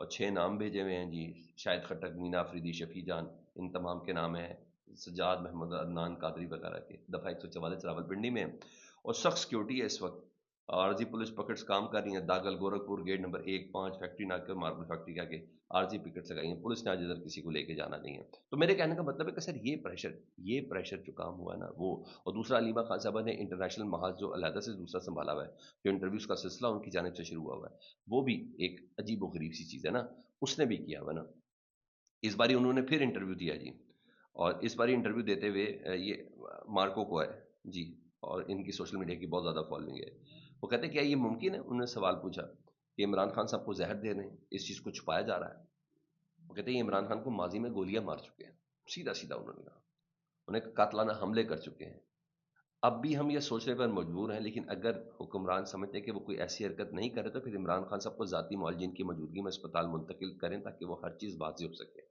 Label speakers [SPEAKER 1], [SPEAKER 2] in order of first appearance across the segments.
[SPEAKER 1] اور 6 نام بھیجے ہوئے ہیں جی، شاہد خٹک، مینا آفریدی، شفیع جان، ان تمام کے نام ہیں، سجاد محمد، عدنان قادری وغیرہ کے، دفعہ 144 راولپنڈی میں، اور سخت سیکیورٹی ہے اس وقت، عارضی پولیس پکٹس کام کر رہی ہیں، داگل گورکھپور گیٹ نمبر 1-5 فیکٹری ناکے اور ماربل فیکٹری کے آگے عارضی پکٹس لگائی ہیں، پولیس نے آج ادھر کسی کو لے کے جانا نہیں ہے۔ تو میرے کہنے کا مطلب ہے کہ سر یہ پریشر جو کام ہوا ہے نا وہ، اور دوسرا علیمہ خان صاحبہ نے انٹرنیشنل محاذ جو علیحدہ سے دوسرا سنبھالا ہوا ہے، جو انٹرویوز کا سلسلہ ان کی جانب سے شروع ہوا ہوا ہے، وہ بھی ایک عجیب و غریب سی چیز ہے نا، اس نے بھی کیا ہوا نا۔ اس باری انہوں نے پھر انٹرویو دیا جی، اور اس باری انٹرویو دیتے ہوئے یہ مارکو کو ہے جی، اور ان کی سوشل میڈیا کی بہت زیادہ فالوئنگ ہے، وہ کہتے ہیں کیا یہ ممکن ہے، انہوں نے سوال پوچھا کہ عمران خان صاحب کو زہر دے رہے ہیں، اس چیز کو چھپایا جا رہا ہے، وہ کہتے ہیں یہ عمران خان کو ماضی میں گولیاں مار چکے ہیں، سیدھا سیدھا انہوں نے کہا، انہیں قاتلانہ حملے کر چکے ہیں، اب بھی ہم یہ سوچنے پر مجبور ہیں، لیکن اگر حکمران سمجھتے ہیں کہ وہ کوئی ایسی حرکت نہیں کرے تو پھر عمران خان صاحب کو ذاتی معالجین کی موجودگی میں اسپتال منتقل کریں تاکہ وہ ہر چیز واضح ہو سکے۔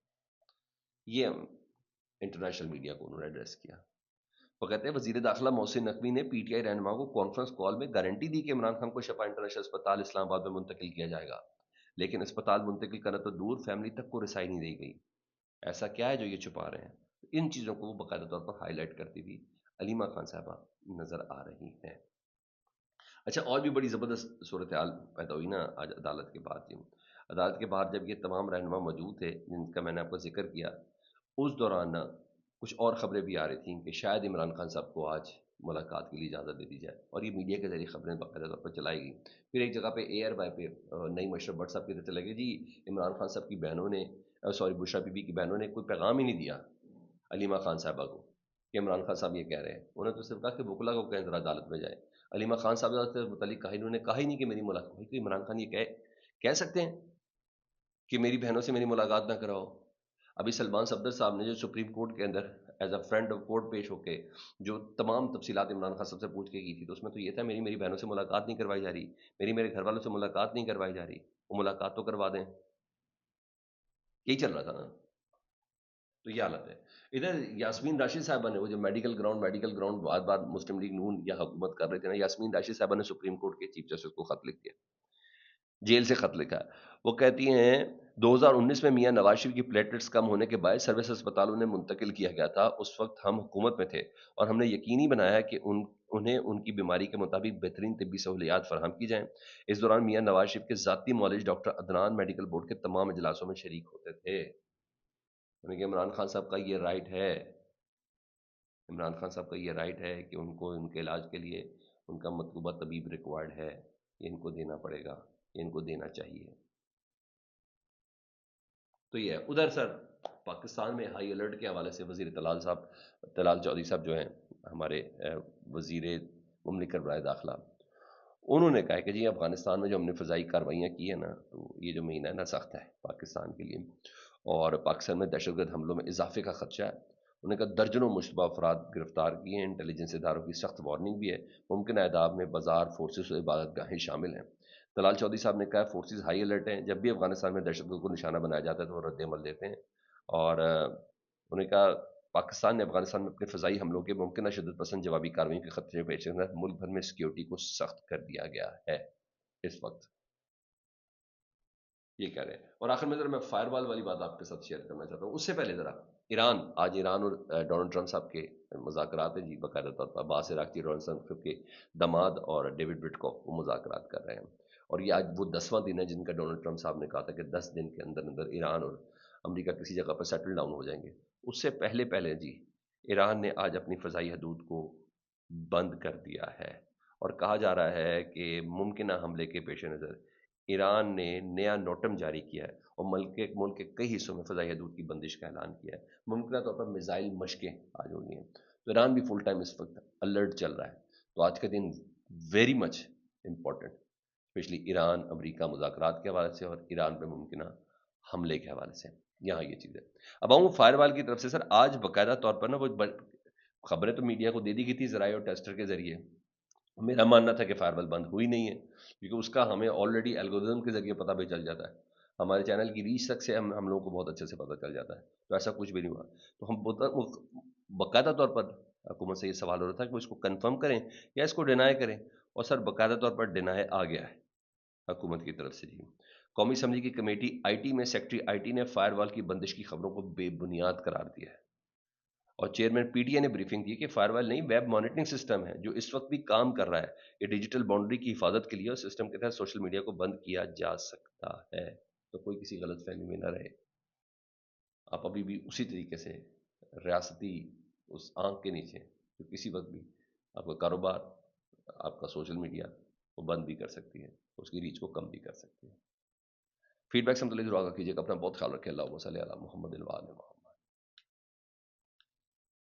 [SPEAKER 1] یہ انٹرنیشنل میڈیا کو انہوں نے ایڈریس کیا۔ وہ کہتے ہیں وزیر داخلہ محسن نقوی نے پی ٹی آئی رہنما کو کانفرنس کال میں گارنٹی دی کہ عمران خان کو شفا انٹرنیشنل اسپتال اسلام آباد میں منتقل کیا جائے گا، لیکن اسپتال منتقل کرنا تو دور، فیملی تک کو رسائی نہیں دی گئی۔ ایسا کیا ہے جو یہ چھپا رہے ہیں؟ ان چیزوں کو وہ باقاعدہ طور پر ہائی لائٹ کرتی ہوئی علیمہ خان صاحبہ نظر آ رہی ہیں۔ اچھا، اور بھی بڑی زبردست صورتحال پیدا ہوئی نا آج عدالت کے بعد۔ عدالت کے بعد جب یہ تمام رہنما موجود تھے جن کا میں نے آپ کو ذکر کیا، اس دوران کچھ اور خبریں بھی آ رہی تھیں کہ شاید عمران خان صاحب کو آج ملاقات کے لیے اجازت دے دی جائے، اور یہ میڈیا کے ذریعے خبریں باقاعدہ طور پر چلائی گئی۔ پھر ایک جگہ پہ ایئر بائی پہ نئی مشرف بٹ صاحب کی طرف سے لگے جی عمران خان صاحب کی بہنوں نے، بشرا بی بی کی بہنوں نے کوئی پیغام ہی نہیں دیا علیمہ خان صاحبہ کو کہ عمران خان صاحب یہ کہہ رہے ہیں، انہوں نے تو صرف کہا کہ وکلا کو کہیں ذرا عدالت میں جائے۔ علیمہ خان صاحب سے متعلق کہا، انہوں نے کہا ہی نہیں کہ میری ملاقات ہوئی، تو عمران خان یہ کہہ سکتے ہیں کہ میری بہنوں سے میری ملاقات نہ کراؤ؟ ابھی سلمان صفدر صاحب نے جو سپریم کورٹ کے اندر as a friend of court پیش ہو کے جو تمام تفصیلات عمران خان صاحب سے پوچھ کے کی تھی، تو اس میں تو یہ تھا میری بہنوں سے ملاقات نہیں کروائی جا رہی، میرے گھر والوں سے ملاقات نہیں کروائی جا رہی، وہ ملاقات تو کروا دیں، یہی چل رہا تھا نا۔ تو یہ حالت ہے۔ ادھر یاسمین راشد صاحبہ نے وہ جو میڈیکل گراؤنڈ بار بار مسلم لیگ نون یا حکومت کر رہے تھے نا، یاسمین راشد صاحبہ نے سپریم کورٹ کے چیف جسٹس کو خط لکھ دیا، جیل سے خط لکھا ہے۔ وہ کہتی ہیں 2019 میں میاں نواز شریف کی پلیٹلیٹس کم ہونے کے باعث سروس اسپتالوں نے منتقل کیا گیا تھا، اس وقت ہم حکومت میں تھے اور ہم نے یقینی بنایا کہ انہیں ان کی بیماری کے مطابق بہترین طبی سہولیات فراہم کی جائیں۔ اس دوران میاں نواز شریف کے ذاتی معالج ڈاکٹر عدنان میڈیکل بورڈ کے تمام اجلاسوں میں شریک ہوتے تھے۔ انہیں کہ عمران خان صاحب کا یہ رائٹ ہے، عمران خان صاحب کا یہ رائٹ ہے کہ ان کو ان کے علاج کے لیے ان کا مطلوبہ طبیب ریکوائرڈ ہے، یہ ان کو دینا پڑے گا، یہ ان کو دینا چاہیے۔ تو یہ ہے۔ ادھر سر پاکستان میں ہائی الرٹ کے حوالے سے وزیر طلال چودھری صاحب جو ہیں ہمارے وزیر مملکت برائے داخلہ، انہوں نے کہا کہ جی افغانستان میں جو ہم نے فضائی کارروائیاں کی ہیں نا، تو یہ جو مہینہ ہے نا سخت ہے پاکستان کے لیے، اور پاکستان میں دہشت گرد حملوں میں اضافے کا خدشہ ہے۔ انہوں نے کہا درجنوں مشتبہ افراد گرفتار کیے ہیں، انٹیلیجنس اداروں کی سخت وارننگ بھی ہے، ممکنہ اہداف میں بازار، فورسز اور عبادت گاہیں شامل ہیں۔ طلال چودھری صاحب نے کہا فورسز ہائی الرٹ ہیں، جب بھی افغانستان میں دہشت گرد کو نشانہ بنایا جاتا ہے تو وہ رد عمل دیتے ہیں، اور انہوں نے کہا پاکستان نے افغانستان میں اپنے فضائی حملوں کے ممکنہ شدت پسند جوابی کارروائیوں کے خطرے پیش نظر ملک بھر میں سیکیورٹی کو سخت کر دیا گیا ہے اس وقت، یہ کہہ رہے ہیں۔ اور آخر میں ذرا میں فائر وال والی بات آپ کے ساتھ شیئر کرنا چاہتا ہوں، اس سے پہلے ذرا آج ایران اور ڈونلڈ ٹرمپ صاحب کے مذاکرات ہیں جی، باقاعدہ طور پر عباس عراقچی ڈونلڈ ٹرمپ کے داماد اور ڈیوڈ وٹکوف وہ مذاکرات کر رہے ہیں، اور یہ آج وہ 10واں دن ہے جن کا ڈونلڈ ٹرمپ صاحب نے کہا تھا کہ 10 دن کے اندر اندر ایران اور امریکہ کسی جگہ پر سیٹل ڈاؤن ہو جائیں گے۔ اس سے پہلے جی ایران نے آج اپنی فضائی حدود کو بند کر دیا ہے، اور کہا جا رہا ہے کہ ممکنہ حملے کے پیش نظر ایران نے نیا نوٹم جاری کیا ہے اور ملک کے کئی حصوں میں فضائی حدود کی بندش کا اعلان کیا ہے، ممکنہ طور پر میزائل مشقیں آج ہو گئی ہیں، تو ایران بھی فل ٹائم اس وقت الرٹ چل رہا ہے۔ تو آج کا دن very much important, especially Iran امریکہ مذاکرات کے حوالے سے اور ایران پہ ممکنہ حملے کے حوالے سے، یہاں یہ چیز ہے۔ اب آؤں فائر وال کی طرف سے سر، آج باقاعدہ طور پر نا وہ خبریں تو میڈیا کو دے دی گئی تھی ذرائع اور ٹیسٹر کے ذریعے، میرا ماننا تھا کہ فائر وال بند ہوئی نہیں ہے، کیونکہ اس کا ہمیں آلریڈی الگورتھم کے ذریعے پتہ بھی چل جاتا ہے، ہمارے چینل کی ریچ تک سے ہم لوگوں کو بہت اچھے سے پتہ چل جاتا ہے، تو ایسا کچھ بھی نہیں ہوا۔ تو ہم باقاعدہ طور پر حکومت سے یہ سوال ہو رہا تھا کہ وہ اس کو کنفرم کریں یا اس کو ڈینائی کریں، اور سر باقاعدہ طور پر ڈینائی آ گیا ہے حکومت کی طرف سے جی۔ قومی اسمبلی کی کمیٹی آئی ٹی میں سیکٹری آئی ٹی نے فائر وال کی بندش کی خبروں کو بے بنیاد قرار دیا ہے، اور چیئرمین پی ٹی آئی نے بریفنگ دی کہ فائر وال نہیں، ویب مانیٹرنگ سسٹم ہے جو اس وقت بھی کام کر رہا ہے، یہ ڈیجیٹل باؤنڈری کی حفاظت کے لیے، اور سسٹم کے تحت سوشل میڈیا کو بند کیا جا سکتا ہے، تو کوئی کسی غلط فہمی میں نہ رہے۔ آپ ابھی بھی اسی طریقے سے ریاستی اس آنکھ کے نیچے جو کسی وقت بھی آپ کا کاروبار، آپ کا سوشل میڈیا وہ بند بھی کر سکتی ہے، اس کی ریچ کو کم بھی کر سکتی ہے۔ فیڈ بیک سے متعلق ضرور آگاہ کیجیے گا، اپنا بہت خیال رکھیں۔ اللہ صلی علی محمد و آل محمد۔